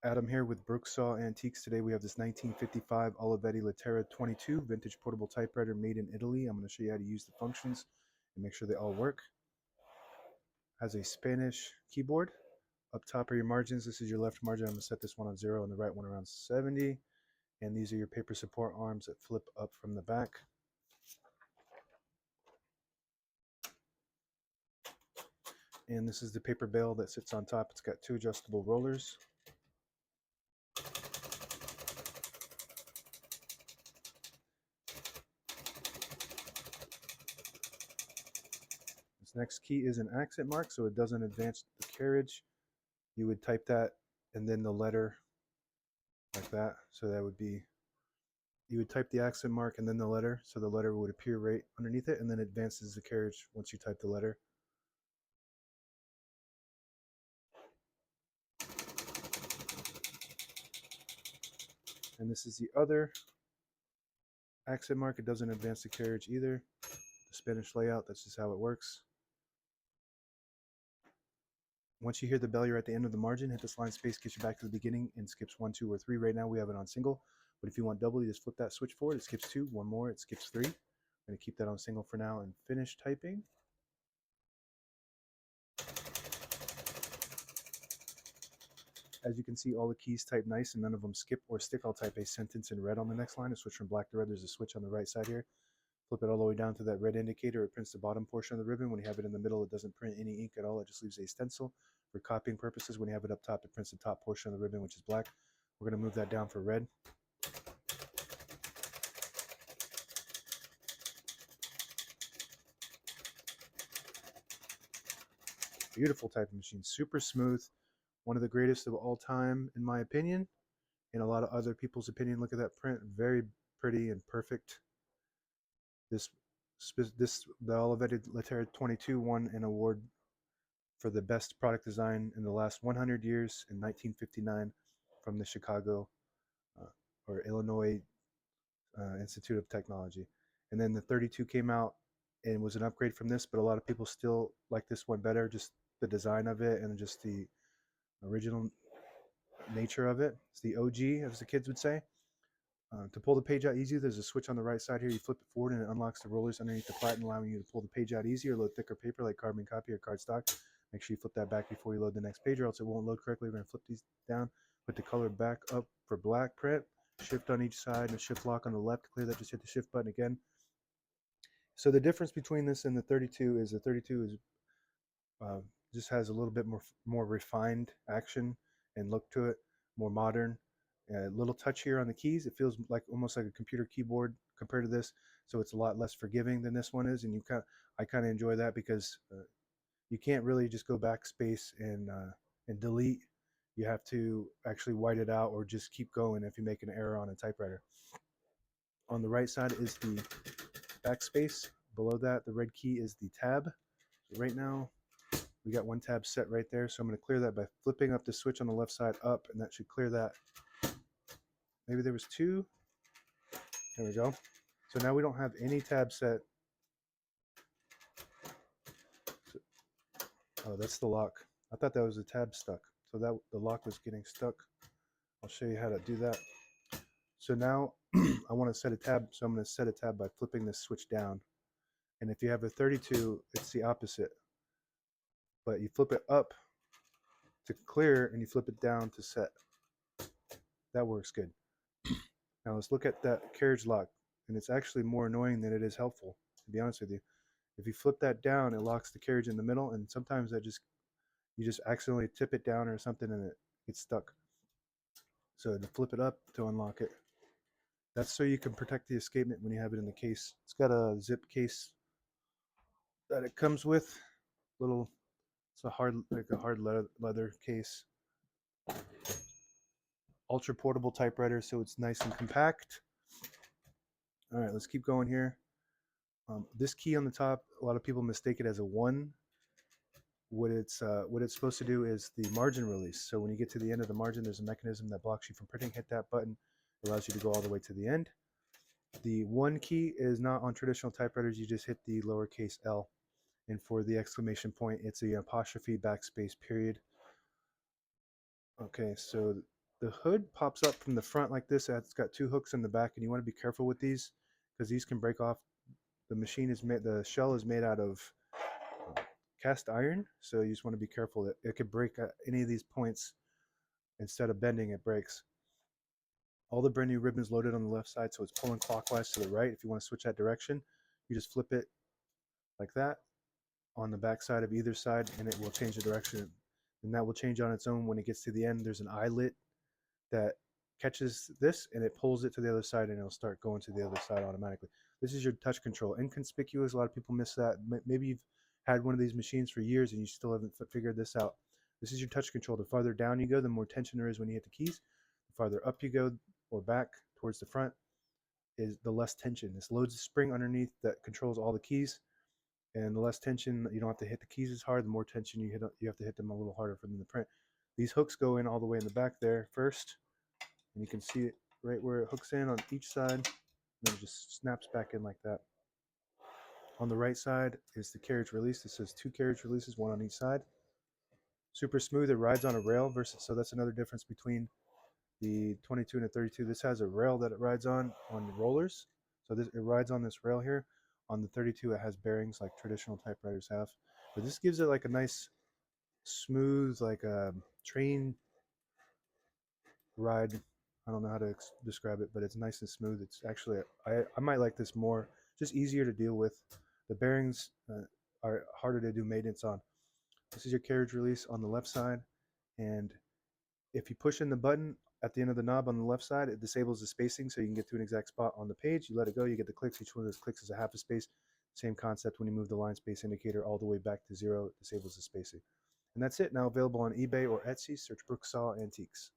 Adam here with Brooksaw Antiques. Today we have this 1955 Olivetti Lettera 22 vintage portable typewriter made in Italy. I'm going to show you how to use the functions and make sure they all work. Has a Spanish keyboard. Up top are your margins. This is your left margin. I'm going to set this one on 0 and the right one around 70. And these are your paper support arms that flip up from the back. And this is the paper bale that sits on top. It's got 2 adjustable rollers. This next key is an accent mark, so it doesn't advance the carriage. You would type that and then the letter like that. So that would be, you would type the accent mark and then the letter, so the letter would appear right underneath it, and then it advances the carriage once you type the letter. And this is the other accent mark. It doesn't advance the carriage either. The Spanish layout, that's just how it works. Once you hear the bell, you're at the end of the margin. Hit this line space, gets you back to the beginning, and skips 1, 2, or 3. Right now we have it on single, but if you want double, you just flip that switch forward. It skips 2, 1 more, it skips 3. I'm going to keep that on single for now and finish typing. As you can see, all the keys type nice and none of them skip or stick. I'll type a sentence in red on the next line to switch from black to red. There's a switch on the right side here. Flip it all the way down to that red indicator. It prints the bottom portion of the ribbon. When you have it in the middle, it doesn't print any ink at all. It just leaves a stencil. For copying purposes, when you have it up top, it prints the top portion of the ribbon, which is black. We're going to move that down for red. Beautiful typing machine, super smooth. One of the greatest of all time, in my opinion, in a lot of other people's opinion. Look at that print, very pretty and perfect. The Olivetti Lettera 22 won an award for the best product design in the last 100 years in 1959 from the Chicago or Illinois Institute of Technology. And then the 32 came out and was an upgrade from this, but a lot of people still like this one better, just the design of it and just the original nature of it. It's the OG, as the kids would say. To pull the page out easy, there's a switch on the right side here. You flip it forward and it unlocks the rollers underneath the platen, allowing you to pull the page out easier, load thicker paper like carbon copy or cardstock. Make sure you flip that back before you load the next page or else it won't load correctly. We're going to flip these down, put the color back up for black print, shift on each side and a shift lock on the left. To clear that, just hit the shift button again. So the difference between this and the 32 is the 32 is just has a little bit more refined action and look to it, more modern. A little touch here on the keys. It feels like almost like a computer keyboard compared to this, so it's a lot less forgiving than this one is. And I kind of enjoy that because you can't really just go backspace and delete. You have to actually white it out or just keep going if you make an error on a typewriter. On the right side is the backspace. Below that, the red key is the tab. So right now, we got one tab set right there, so I'm going to clear that by flipping up the switch on the left side up, and that should clear that. Maybe there was 2. There we go. So now we don't have any tab set. So, oh, that's the lock. I thought that was the tab stuck. So that the lock was getting stuck. I'll show you how to do that. So now I want to set a tab, so I'm going to set a tab by flipping this switch down. And if you have a 32, it's the opposite. But you flip it up to clear and you flip it down to set. That works good. Now let's look at that carriage lock, and it's actually more annoying than it is helpful, to be honest with you. If you flip that down, it locks the carriage in the middle, and sometimes you just accidentally tip it down or something and it gets stuck. So to flip it up to unlock it. That's so you can protect the escapement when you have it in the case. It's got a zip case that it comes with. It's a hard leather case. Ultra portable typewriter, so it's nice and compact. All right, let's keep going here. This key on the top, a lot of people mistake it as a 1. What it's supposed to do is the margin release. So when you get to the end of the margin, there's a mechanism that blocks you from printing. Hit that button. It allows you to go all the way to the end. The 1 key is not on traditional typewriters. You just hit the lowercase L. And for the exclamation point, it's the apostrophe backspace period. Okay, so The hood pops up from the front like this. It's got two hooks in the back, and you want to be careful with these because these can break off. The shell is made out of cast iron, so you just want to be careful that it could break at any of these points. Instead of bending, it breaks. All the brand new ribbons loaded on the left side, so it's pulling clockwise to the right. If you want to switch that direction, you just flip it like that on the back side of either side, and it will change the direction. And that will change on its own when it gets to the end. There's an eyelet that catches this and it pulls it to the other side, and it'll start going to the other side automatically. This is your touch control. Inconspicuous, a lot of people miss that. Maybe you've had one of these machines for years and you still haven't figured this out. This is your touch control. The farther down you go, the more tension there is when you hit the keys. The farther up you go or back towards the front is the less tension. This loads a spring underneath that controls all the keys, and the less tension, you don't have to hit the keys as hard. The more tension you have to hit them a little harder for them to print. These hooks go in all the way in the back there first, and you can see it right where it hooks in on each side, and then it just snaps back in like that. On the right side is the carriage release. This says 2 carriage releases, 1 on each side. Super smooth. It rides on a rail versus, so that's another difference between the 22 and the 32. This has a rail that it rides on rollers. So it rides on this rail here. On the 32, it has bearings like traditional typewriters have. But this gives it like a nice, smooth, like a train ride. I don't know how to describe it, but it's nice and smooth. It's actually, I might like this more. Just easier to deal with. The bearings are harder to do maintenance on. This is your carriage release on the left side, and if you push in the button at the end of the knob on the left side, it disables the spacing so you can get to an exact spot on the page. You let it go, you get the clicks. Each one of those clicks is a half a space. Same concept when you move the line space indicator all the way back to 0, it disables the spacing. And that's it. Now available on eBay or Etsy. Search Brooksaw Antiques.